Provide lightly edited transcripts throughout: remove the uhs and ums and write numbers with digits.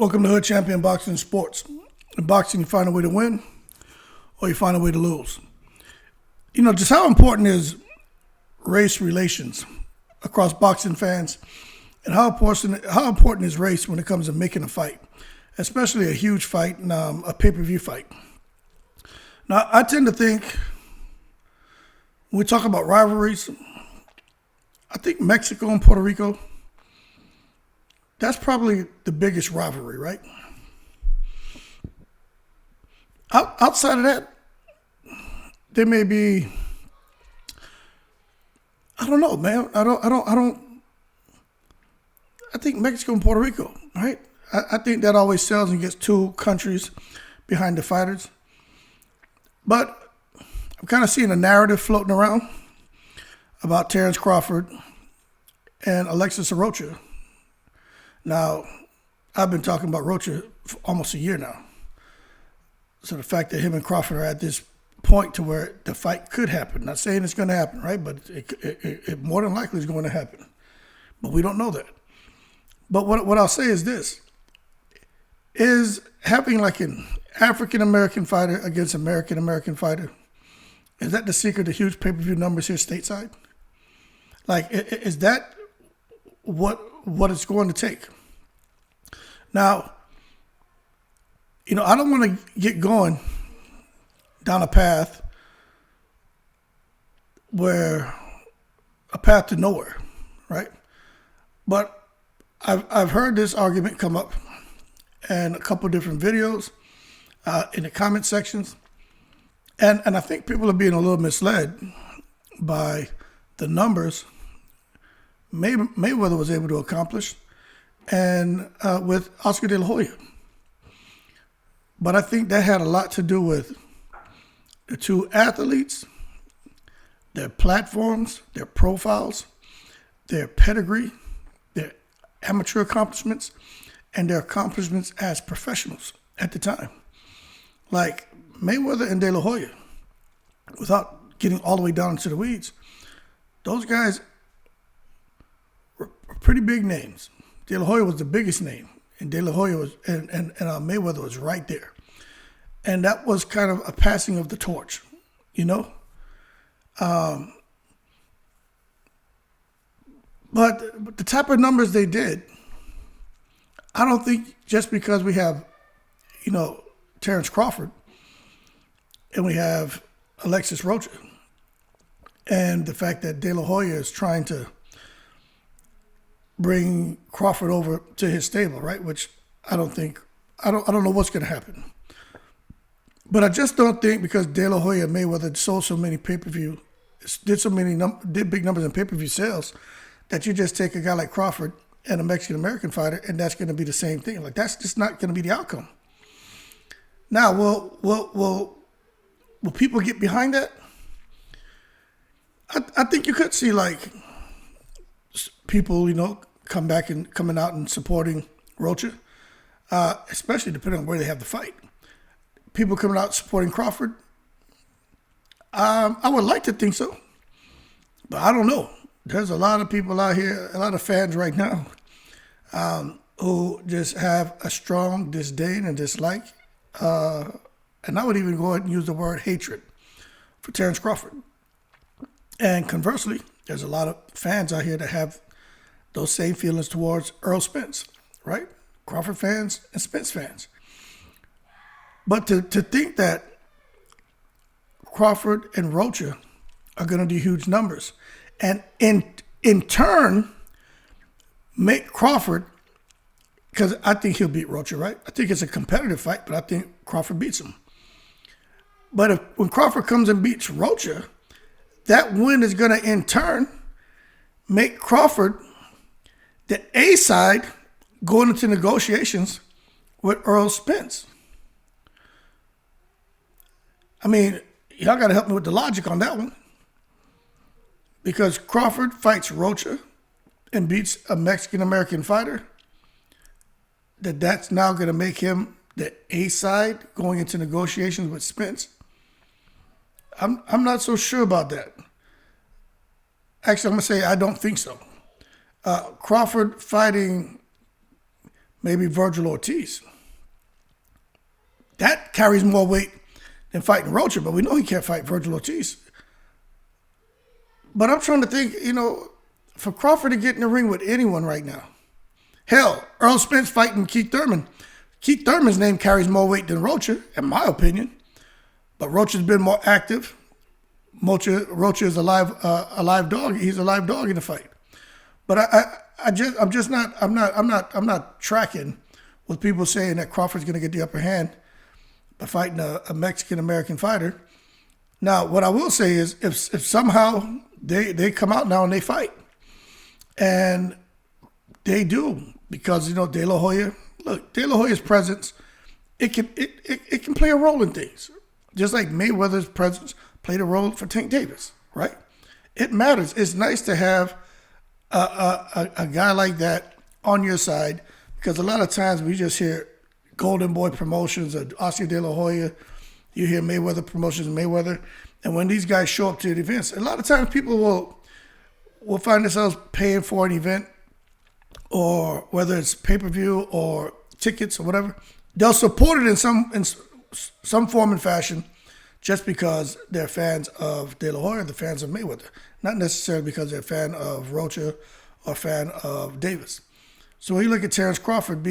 Welcome to Hood Champion Boxing Sports. In boxing, you find a way to win or you find a way to lose. You know, just how important is race relations across boxing fans, and how important is race when it comes to making a fight, especially a huge fight and a pay-per-view fight. Now, I tend to think when we talk about rivalries, I think Mexico and Puerto Rico, that's probably the biggest rivalry, right? Outside of that, there may be, I don't know, man. I think Mexico and Puerto Rico, right? I think that always sells and gets two countries behind the fighters. But I'm kind of seeing a narrative floating around about Terrence Crawford and Alexis Rocha. Now, I've been talking about Rocha for almost a year now. So the fact that him and Crawford are at this point to where the fight could happen. Not saying it's going to happen, right? But it more than likely is going to happen. But we don't know that. But what I'll say is this. Is having like an African-American fighter against American-American fighter, is that the secret to huge pay-per-view numbers here stateside? Like, is that what it's going to take? Now, you know, I don't want to get going down a path to nowhere, right? But I've heard this argument come up in a couple of different videos, in the comment sections, and I think people are being a little misled by the numbers Mayweather was able to accomplish, and with Oscar De La Hoya. But I think that had a lot to do with the two athletes, their platforms, their profiles, their pedigree, their amateur accomplishments, and their accomplishments as professionals at the time. Like Mayweather and De La Hoya, without getting all the way down into the weeds, those guys were pretty big names. De La Hoya was the biggest name, and De La Hoya was and Mayweather was right there. And that was kind of a passing of the torch, you know? But the type of numbers they did, I don't think just because we have, you know, Terrence Crawford and we have Alexis Rocha and the fact that De La Hoya is trying to bring Crawford over to his stable, right? Which I don't know what's going to happen. But I just don't think because De La Hoya and Mayweather sold so many pay-per-view, did big numbers in pay-per-view sales, that you just take a guy like Crawford and a Mexican-American fighter, and that's going to be the same thing. Like, that's just not going to be the outcome. Now, will people get behind that? I think you could see, like, people, you know, coming out and supporting Rocha, especially depending on where they have the fight. People coming out supporting Crawford, I would like to think so, but I don't know. There's a lot of people out here, a lot of fans right now, who just have a strong disdain and dislike, and I would even go ahead and use the word hatred for Terrence Crawford. And conversely, there's a lot of fans out here that have those same feelings towards Errol Spence, right? Crawford fans and Spence fans. But to think that Crawford and Rocha are going to do huge numbers and in turn make Crawford, because I think he'll beat Rocha, right? I think it's a competitive fight, but I think Crawford beats him. But when Crawford comes and beats Rocha, that win is going to in turn make Crawford the A side going into negotiations with Errol Spence. I mean, y'all got to help me with the logic on that one. Because Crawford fights Rocha and beats a Mexican-American fighter, that's now going to make him the A side going into negotiations with Spence. I'm not so sure about that. Actually, I'm going to say I don't think so. Crawford fighting maybe Virgil Ortiz. That carries more weight than fighting Rocha, but we know he can't fight Virgil Ortiz. But I'm trying to think, for Crawford to get in the ring with anyone right now. Hell, Earl Spence fighting Keith Thurman. Keith Thurman's name carries more weight than Rocha, in my opinion. But Rocha's been more active. Rocha is a live dog. He's a live dog in the fight. But I'm not tracking with people saying that Crawford's going to get the upper hand by fighting a Mexican-American fighter. Now, what I will say is if somehow they come out now and they fight, and they do, because, De La Hoya, look, De La Hoya's presence, it can play a role in things. Just like Mayweather's presence played a role for Tank Davis, right? It matters. It's nice to have a guy like that on your side, because a lot of times we just hear Golden Boy Promotions or Oscar De La Hoya. You hear Mayweather Promotions, Mayweather. And when these guys show up to the events, a lot of times people will find themselves paying for an event, or whether it's pay-per-view or tickets or whatever. They'll support it in some form and fashion just because they're fans of De La Hoya, they're fans of Mayweather. Not necessarily because they're a fan of Rocha or a fan of Davis. So when you look at Terrence Crawford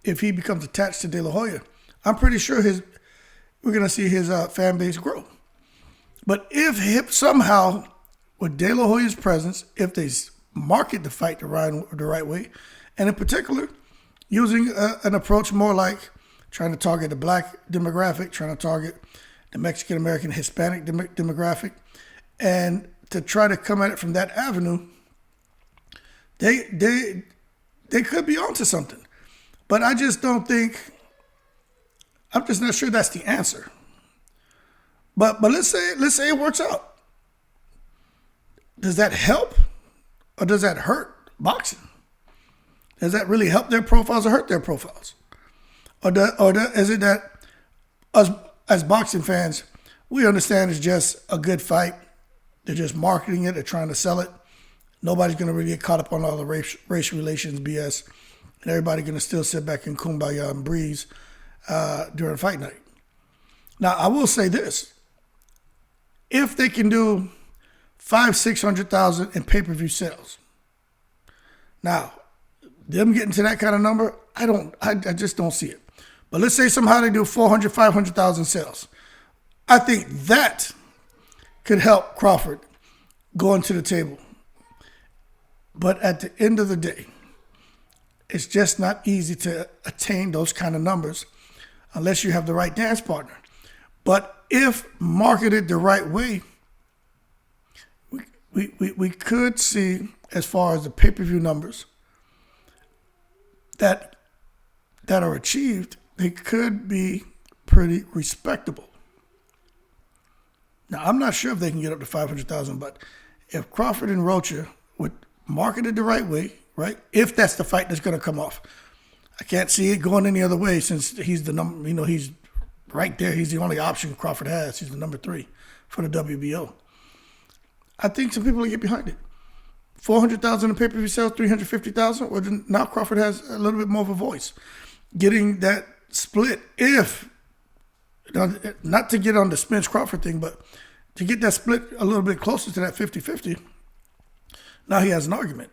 if he becomes attached to De La Hoya, I'm pretty sure we're going to see his fan base grow. But if somehow, with De La Hoya's presence, if they market the fight the right way, and in particular, using an approach more like trying to target the black demographic, trying to target the Mexican-American Hispanic demographic, and to try to come at it from that avenue, they could be onto something. But I just don't think, I'm just not sure that's the answer. But let's say it works out. Does that help or does that hurt boxing? Does that really help their profiles or hurt their profiles? Or is it that us as boxing fans, we understand it's just a good fight. They're just marketing it. They're trying to sell it. Nobody's going to really get caught up on all the race relations BS. And everybody's going to still sit back and kumbaya and breeze during fight night. Now, I will say this. If they can do 500,000-600,000 in pay-per-view sales. Now, them getting to that kind of number, I just don't see it. But let's say somehow they do 400,000, 500,000 sales. I think that could help Crawford go into the table. But at the end of the day, it's just not easy to attain those kind of numbers unless you have the right dance partner. But if marketed the right way, we could see, as far as the pay-per-view numbers that are achieved, they could be pretty respectable. Now, I'm not sure if they can get up to 500,000, but if Crawford and Rocha would market it the right way, right? If that's the fight that's going to come off. I can't see it going any other way since he's the number, he's right there. He's the only option Crawford has. He's the number 3 for the WBO. I think some people will get behind it. 400,000 in pay-per-view sales, 350,000. Well, then now Crawford has a little bit more of a voice. Getting that split, not to get on the Spence Crawford thing, but to get that split a little bit closer to that 50-50, now he has an argument.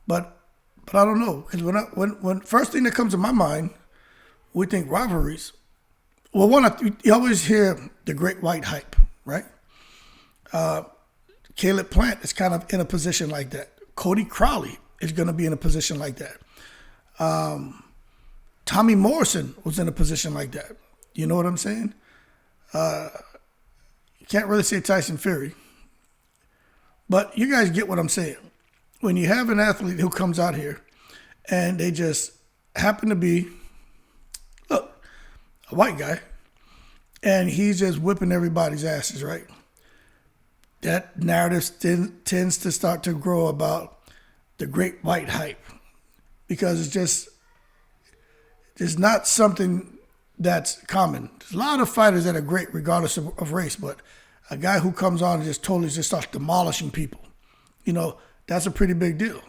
But I don't know, because when first thing that comes to my mind, we think rivalries. Well, you always hear the Great White hype, right? Caleb Plant is kind of in a position like that. Cody Crowley is going to be in a position like that. Tommy Morrison was in a position like that. You know what I'm saying? You can't really say Tyson Fury. But you guys get what I'm saying. When you have an athlete who comes out here and they just happen to be, a white guy, and he's just whipping everybody's asses, right? That narrative tends to start to grow about the great white hype, because it's not something that's common. There's a lot of fighters that are great regardless of race, but a guy who comes on and just totally starts demolishing people, that's a pretty big deal.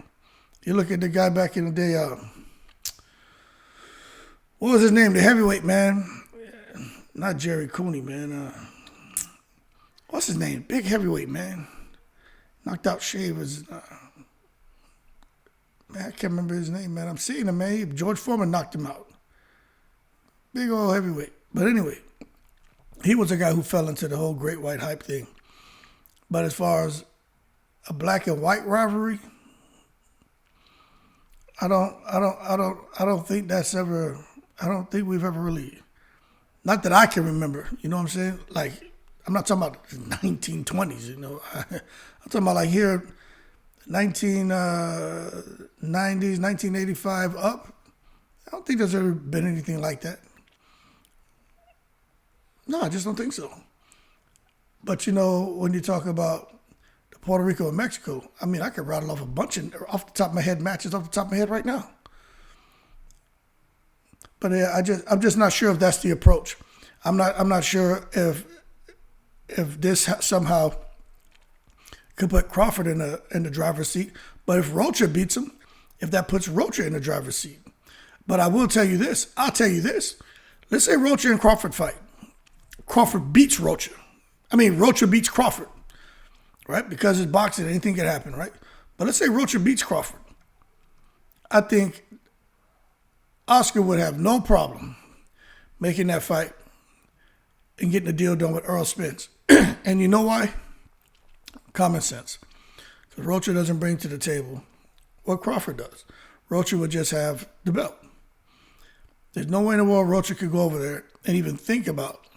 You look at the guy back in the day, What was his name? The heavyweight, man. Not Jerry Cooney, man. What's his name? Big heavyweight, man. Knocked out Shavers. Man, I can't remember his name, man. I'm seeing him, man. George Foreman knocked him out. Big old heavyweight. But anyway, he was a guy who fell into the whole great white hype thing. But as far as a black and white rivalry, I don't think that's ever. I don't think we've ever really. Not that I can remember. You know what I'm saying? Like, I'm not talking about the 1920s. You know, I'm talking about like here, 1990s, 1985 up. I don't think there's ever been anything like that. No, I just don't think so. But you know, when you talk about Puerto Rico and Mexico, I mean, I could rattle off a bunch off the top of my head matches off the top of my head right now. But I'm just not sure if that's the approach. I'm not sure if this somehow could put Crawford in the driver's seat. But if Rocha beats him, if that puts Rocha in the driver's seat. But I will tell you this. I'll tell you this. Let's say Rocha and Crawford fight. Crawford beats Rocha. I mean, Rocha beats Crawford. Right? Because it's boxing, anything can happen, right? But let's say Rocha beats Crawford. I think Oscar would have no problem making that fight and getting the deal done with Earl Spence. And you know why? Common sense. Because Rocha doesn't bring to the table what Crawford does. Rocha would just have the belt. There's no way in the world Rocha could go over there and even think about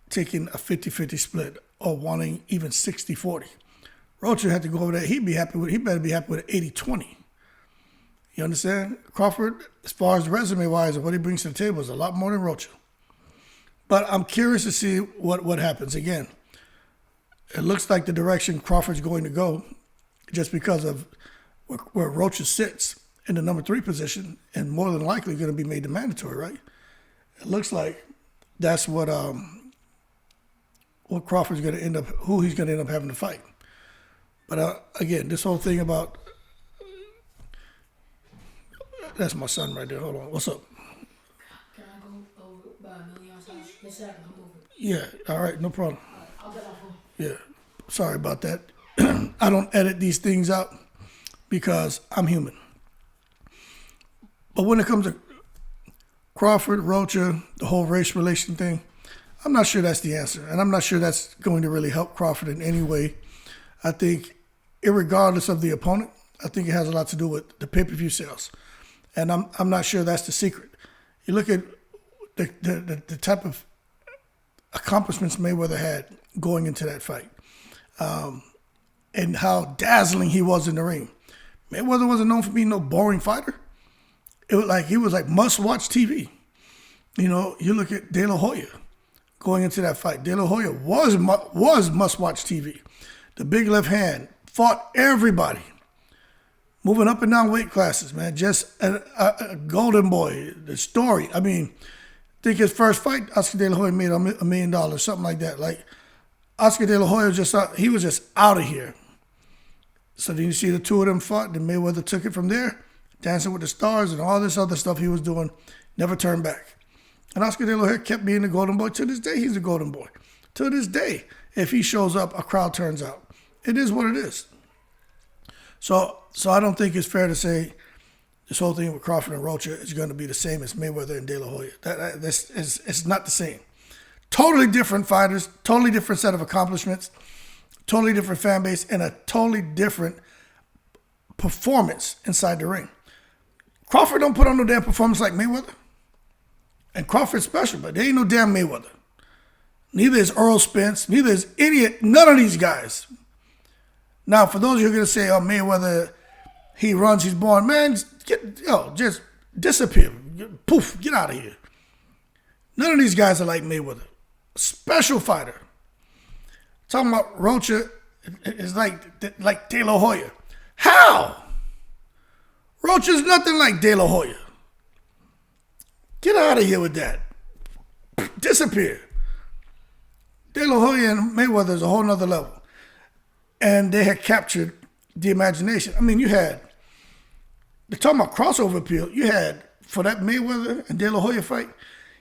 taking a 50-50 split or wanting even 60-40. Rocha had to go over there. He better be happy with 80-20. You understand? Crawford, as far as resume-wise and what he brings to the table, is a lot more than Rocha. But I'm curious to see what happens. Again, it looks like the direction Crawford's going to go just because of where Rocha sits in the number 3 position and more than likely going to be made the mandatory, right? It looks like that's what Crawford's going to end up, who he's going to end up having to fight. But again, this whole thing about, that's my son right there. Hold on. What's up? Can I go over by a million outside? Yes, sir, I can come over. Yeah. All right. No problem. All right, I'll get off home. Yeah. Sorry about that. I don't edit these things out because I'm human. But when it comes to Crawford, Rocha, the whole race relation thing, I'm not sure that's the answer. And I'm not sure that's going to really help Crawford in any way. I think, irregardless of the opponent, I think it has a lot to do with the pay-per-view sales. And I'm not sure that's the secret. You look at the type of accomplishments Mayweather had going into that fight, and how dazzling he was in the ring. Mayweather wasn't known for being no boring fighter. He was like must-watch TV. You know, you look at De La Hoya going into that fight. De La Hoya was must-watch TV. The big left hand fought everybody. Moving up and down weight classes, man. Just a golden boy. The story. I mean, I think his first fight, Oscar De La Hoya made $1 million, something like that. Like, Oscar De La Hoya he was just out of here. So then you see the two of them fought. Then Mayweather took it from there. Dancing with the Stars and all this other stuff he was doing. Never turned back. And Oscar De La Hoya kept being the golden boy. To this day, he's a golden boy. To this day, if he shows up, a crowd turns out. It is what it is. So I don't think it's fair to say this whole thing with Crawford and Rocha is going to be the same as Mayweather and De La Hoya. It's not the same. Totally different fighters, totally different set of accomplishments, totally different fan base, and a totally different performance inside the ring. Crawford don't put on no damn performance like Mayweather. And Crawford's special, but there ain't no damn Mayweather. Neither is Earl Spence, neither is none of these guys. Now, for those of you who are going to say, oh, Mayweather, he runs, he's born, man, just disappear. Poof, get out of here. None of these guys are like Mayweather. Special fighter. Talking about Rocha is like De La Hoya. How? Rocha's nothing like De La Hoya. Get out of here with that. Disappear. De La Hoya and Mayweather is a whole nother level. And they had captured the imagination. I mean, they're talking about crossover appeal. You had for that Mayweather and De La Hoya fight,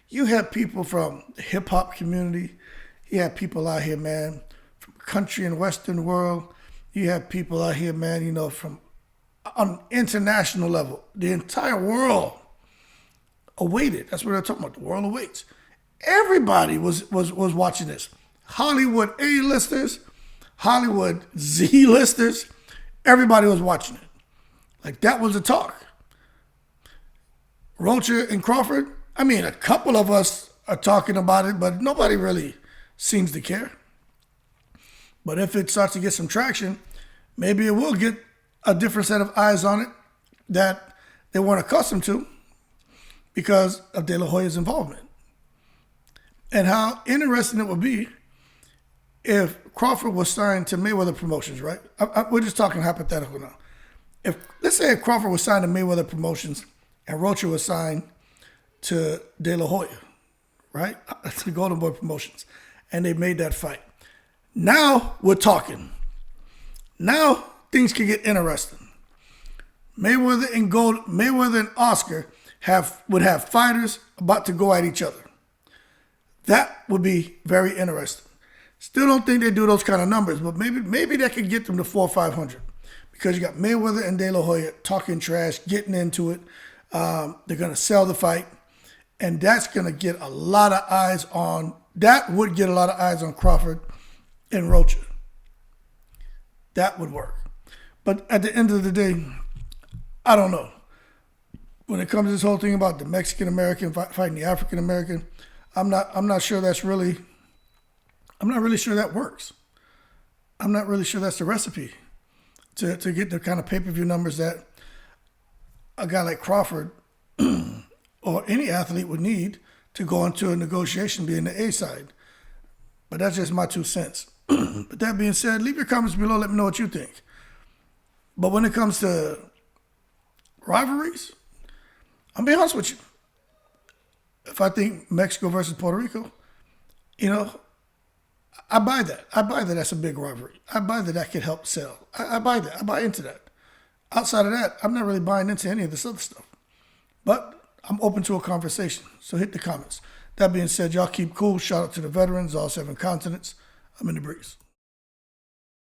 you had people from the hip hop community. You had people out here, man, from country and Western world. You had people out here, man, you know, from on an international level. The entire world awaited. That's what they're talking about. The world awaits. Everybody was watching this. Hollywood A-listers, Hollywood Z-listers, everybody was watching it. Like, that was the talk. Rocha and Crawford, I mean, a couple of us are talking about it, but nobody really seems to care. But if it starts to get some traction, maybe it will get a different set of eyes on it that they weren't accustomed to because of De La Hoya's involvement. And how interesting it would be if Crawford was signed to Mayweather Promotions, right? We're just talking hypothetical now. Let's say if Crawford was signed to Mayweather Promotions and Rocha was signed to De La Hoya, right? To Golden Boy Promotions, and they made that fight. Now we're talking. Now things can get interesting. Mayweather and Oscar would have fighters about to go at each other. That would be very interesting. Still don't think they do those kind of numbers, but maybe that could get them to 400 or 500 because you got Mayweather and De La Hoya talking trash, getting into it. They're going to sell the fight, and that's going to get a lot of eyes on. That would get a lot of eyes on Crawford and Rocha. That would work. But at the end of the day, I don't know. When it comes to this whole thing about the Mexican American fighting the African American, I'm not sure that's really. I'm not really sure that works. I'm not really sure that's the recipe to get the kind of pay-per-view numbers that a guy like Crawford or any athlete would need to go into a negotiation being the A side. But that's just my 2 cents. But that being said, leave your comments below. Let me know what you think. But when it comes to rivalries, I'll be honest with you. If I think Mexico versus Puerto Rico, you know, I buy that. I buy that that's a big rivalry. I buy that could help sell. I buy that. I buy into that. Outside of that, I'm not really buying into any of this other stuff. But I'm open to a conversation, so hit the comments. That being said, y'all keep cool. Shout out to the veterans, all 7 continents. I'm in the breeze.